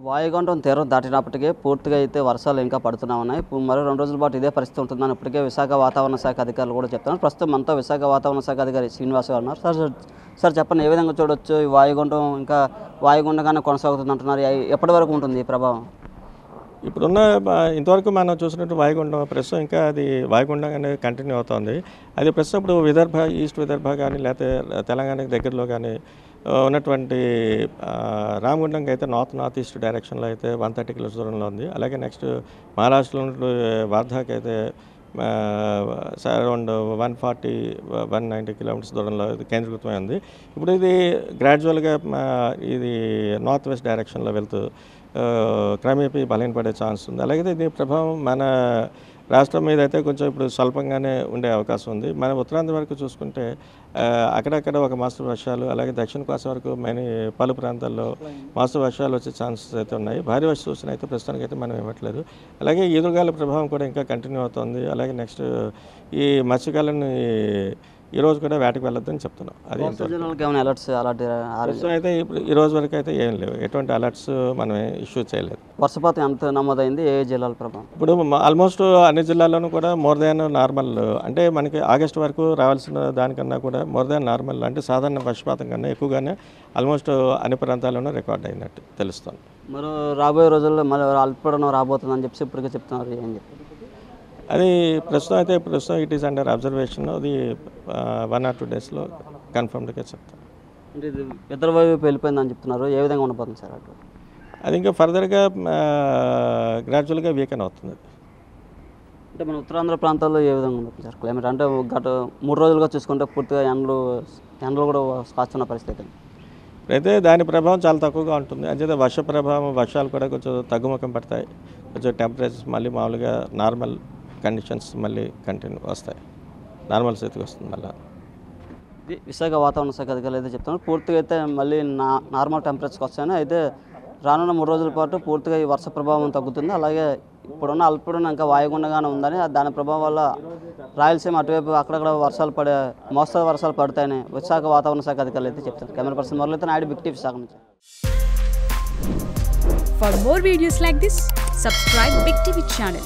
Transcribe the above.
వాయుగుండం తీరం దాటినప్పటికీ పూర్తిగా అయితే వర్షాలు ఇంకా పడుతూనే ఉన్నాయి. మరో 2 రోజుల పాటు ఇదే పరిస్థితి ఉంటుందని ఇప్పటికే విశాఖ వాతావరణ శాఖ అధికారులు కూడా చెప్తున్నారు. ప్రస్తుతం మనతో విశాఖ వాతావరణ శాఖ అధికారి శ్రీనివాస్ గారు ఉన్నారు. సార్ చెప్పండి, ఏ విధంగా చూడొచ్చు ఈ వాయుగుండం ఇంకా వాయుగుండంగానే కొనసాగుతుంది అంటున్నారు. ఎప్పటి వరకు ఉంటుంది ఈ ప్రభావం? ఇప్పుడున్న ఇంతవరకు మనం చూసినట్టు వాయుగుండం ప్రస్తుతం ఇంకా అది వాయుగుండం అనేది కంటిన్యూ అవుతుంది. అది ప్రస్తుతం ఇప్పుడు విదర్భ, ఈస్ట్ విదర్భ కానీ లేకపోతే తెలంగాణకి దగ్గరలో కానీ ఉన్నటువంటి రామగుండంకి అయితే నార్త్ ఈస్ట్ డైరెక్షన్లో అయితే 130 కిలోమీటర్స్ దూరంలో ఉంది. అలాగే నెక్స్ట్ మహారాష్ట్రలో ఉన్న వార్ధాకి అయితే అరౌండ్ 140-190 కిలోమీటర్స్ దూరంలో కేంద్రీకృతమై ఉంది. ఇప్పుడు ఇది గ్రాడ్యువల్గా ఇది నార్త్ వెస్ట్ డైరెక్షన్లో వెళ్తూ క్రమేపీ బలహీనపడే ఛాన్స్ ఉంది. అలాగే దీని ప్రభావం మన రాష్ట్రం మీద అయితే కొంచెం ఇప్పుడు స్వల్పంగానే ఉండే అవకాశం ఉంది. మన ఉత్తరాంధ్ర వరకు చూసుకుంటే అక్కడక్కడ ఒక మోస్తరు వర్షాలు, అలాగే దక్షిణ కోస్తా వరకు పలు ప్రాంతాల్లో మోస్తరు వర్షాలు వచ్చే ఛాన్సెస్ అయితే ఉన్నాయి. భారీ వర్ష సూచన అయితే ప్రస్తుతానికి అయితే మనం ఇవ్వట్లేదు. అలాగే ఈదురుగాల ప్రభావం కూడా ఇంకా కంటిన్యూ అవుతుంది. అలాగే నెక్స్ట్ ఈ మత్స్యకాలని ఈ రోజు కూడా వేటకు వెళ్ళొద్దని చెప్తున్నాం. అది ప్రస్తుతం అయితే ఇప్పుడు ఈ రోజు వరకు అయితే ఏం లేవు, ఎటువంటి అలర్ట్స్ మనం ఇష్యూ చేయలేదు. వర్షపాతం ఎంత నమోదైంది, ఏ జిల్లాల ప్రభావం? ఇప్పుడు ఆల్మోస్ట్ అన్ని జిల్లాల్లోనూ కూడా మోర్ దాన్ నార్మల్, అంటే మనకి ఆగస్టు వరకు రావాల్సిన దానికన్నా కూడా మోర్ దాన్ నార్మల్, అంటే సాధారణ వర్షపాతం కన్నా ఎక్కువగానే ఆల్మోస్ట్ అన్ని ప్రాంతాల్లోనూ రికార్డ్ అయినట్టు తెలుస్తుంది. మరి రాబోయే రోజుల్లో మళ్ళీ అల్పపీడనం రాబోతుందని చెప్పి ఇప్పటికే చెప్తున్నారు. ఏం చెప్పారు? అది ప్రస్తుతం ఇట్ ఈస్ అండర్ అబ్జర్వేషన్. అది 1 or 2 డేస్లో కన్ఫర్మ్డ్గా చెప్తాను. అంటే ఇది ఇతర వైపు వెళ్ళిపోయిందని చెప్తున్నారు. ఏ విధంగా ఉండబోతుంది సార్ అటు? అది ఇంకా ఫర్దర్గా గ్రాడ్యువల్గా వీకెన్ అవుతుంది. అంటే మన ఉత్తరాంధ్ర ప్రాంతాల్లో ఏ విధంగా ఉంటుంది సార్ క్లైమేట్? అంటే గత 3 రోజులుగా చూసుకుంటే పూర్తిగా ఎండలు కూడా కాస్తున్న పరిస్థితి. అయితే దాని ప్రభావం చాలా తక్కువగా ఉంటుంది. అంచేత వర్షాలు కూడా కొంచెం తగ్గుముఖం పడతాయి. కొంచెం టెంపరేచర్స్ మళ్ళీ మామూలుగా నార్మల్ కండిషన్స్ మళ్ళీ కంటిన్యూ వస్తాయి, నార్మల్ స్థితికి వస్తుంది. మళ్ళీ విశాఖ వాతావరణ శాఖ అధికారులు అయితే చెప్తున్నారు పూర్తిగా అయితే మళ్ళీ నార్మల్ టెంపరేచర్కి వస్తాయని. అయితే రానున్న 3 రోజుల పాటు పూర్తిగా ఈ వర్ష ప్రభావం తగ్గుతుంది. అలాగే ఇప్పుడున్న అల్పపీడనం ఇంకా వాయుగుండంగానే ఉందని, దాని ప్రభావం వల్ల రాయలసీమ అటువైపు అక్కడక్కడ మోస్తరు వర్షాలు పడతాయని విశాఖ వాతావరణ శాఖ అధికారులు అయితే చెప్తారు. కెమెరా పర్సన్ మురళీతో నాయుడు, బిగ్ టీవీ విశాఖ నుంచి. For more videos like this, subscribe Big TV channel.